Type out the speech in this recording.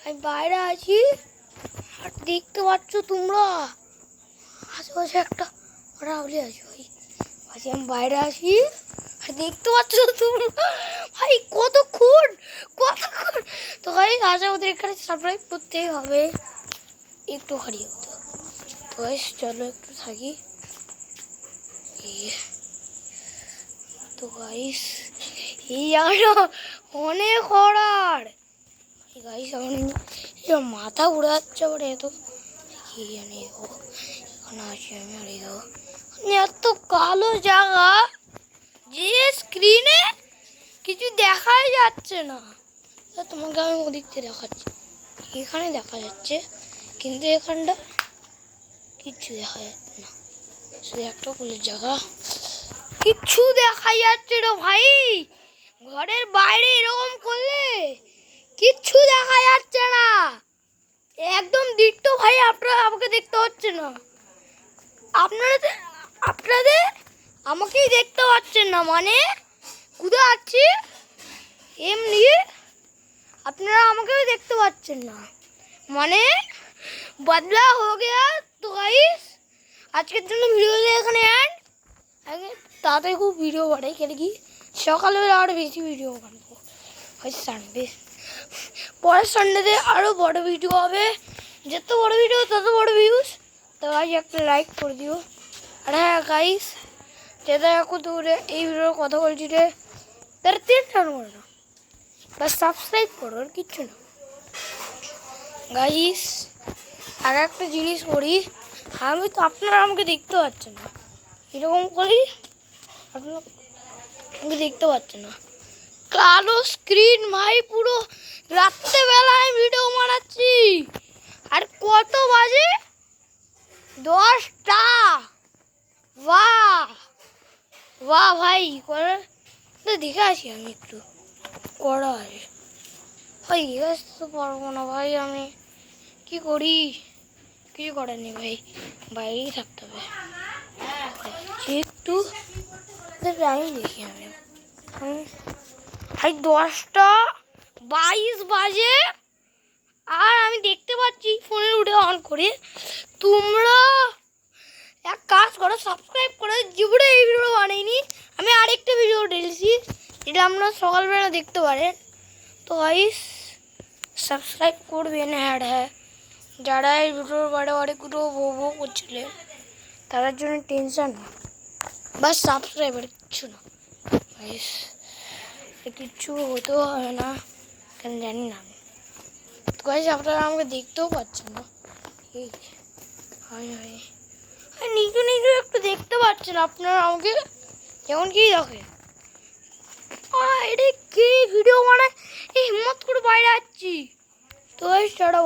আমি বাইরে আছি আর দেখতে পাচ্ছ তোমরা আশেপাশে একটা রাউলি আছে ভাই। আজকে আমি বাইরে আসি আর দেখতে পাচ্ছ তোমরা ভাই কতক্ষণ। তো ভাই আশা ওদের এখানে সারপ্রাইজ করতেই হবে একটু হারিয়ে হতো। তো ভাই চলো একটু থাকি। তো গাইস এই জায়গাটা অনেক হরার গাইস। আমার মাথা উড়ে যাচ্ছে আবার এত কি জানি এখানে আছি আমি। আর এত কালো জায়গা যে স্ক্রিনে কিছু দেখাই যাচ্ছে না। তোমাকে আমি ওদিক থেকে দেখাচ্ছি, এখানে দেখা যাচ্ছে কিন্তু এখানটা কিচ্ছু দেখা যাচ্ছে না, শুধু একটা ফুলের জায়গা, কিচ্ছু দেখা যাচ্ছে না ভাই। ঘরের বাইরে এরকম করলে কিচ্ছু দেখা যাচ্ছে না, একদম দিট্টো ভাই। আপনারা আমাকে দেখতে হচ্ছে না, আপনাদের আমাকেই দেখতে পাচ্ছেন না, মানে কোথায় আছি এমনি আপনারা আমাকেও দেখতে পাচ্ছেন না, মানে বদলা হয়ে গেয়া। তো গাইস আজকের জন্য ভিডিওটা এখানে এন্ড। আগে তাড়াতাড়ি খুব ভিডিও বানাই কেন কি সকালবেলা আরও বেশি ভিডিও বানাবো। হয় সানডে, পরের সানডেতে আরও বড় ভিডিও হবে, যত বড় ভিডিও তত বড় ভিউজ। তো গাইস একটা লাইক করে দিও। আর হ্যাঁ গাইস যেটা এখন দূরে এই ভিডিওর কথা বলছি রে, তার 3 টান করো না, বাস সাবস্ক্রাইব করো আর কিচ্ছু না গাইস। আর একটা জিনিস করি আমি, তো আপনারা আমাকে দেখতে পাচ্ছেন না, এরকম করি আপনারা আমাকে দেখতে পাচ্ছেন না, কালো স্ক্রিন ভাই। পুরো রাত্রেবেলায় ভিডিও বানাচ্ছি আর কত বাজে 10টা। বাহ বাহ ভাই করে দেখে আসি আমি একটু করা আছে ভাই। তো পারবো না ভাই, আমি কি করি, কিছু করার নেই ভাই, বাইরেই থাকতে হবে একটু। টাইম দেখি আমি ভাই 10টা 22 বাজে আর আমি দেখতে পাচ্ছি ফোনের উঠে অন করে। তোমরা এক কাজ করো, সাবস্ক্রাইব করে। জীবনে এই ভিডিও বানাইনি আমি, আরেকটা ভিডিও ঢেলেছি যেটা আপনারা সকালবেলা দেখতে পারেন। তো গাইস সাবস্ক্রাইব করবেন। হ্যাঁ যারা এই ভিডিওর বারে গুলো বউ করছিলেন তাদের জন্য টেনশন না, বাস সাবস্ক্রাইবার কিচ্ছু না গাইস, কিচ্ছু হতেও হবে না কেন জানি না আমি। তো গাইস আপনারা আমাকে দেখতেও পাচ্ছেন না, এই নিজে একটু দেখতে পাচ্ছেন আপনারা আমাকে, যেমন কি দেখেন এটা কে ভিডিও বানায় এই হিম্মত করে বাইরে আসছি। তো গাইস টাটা।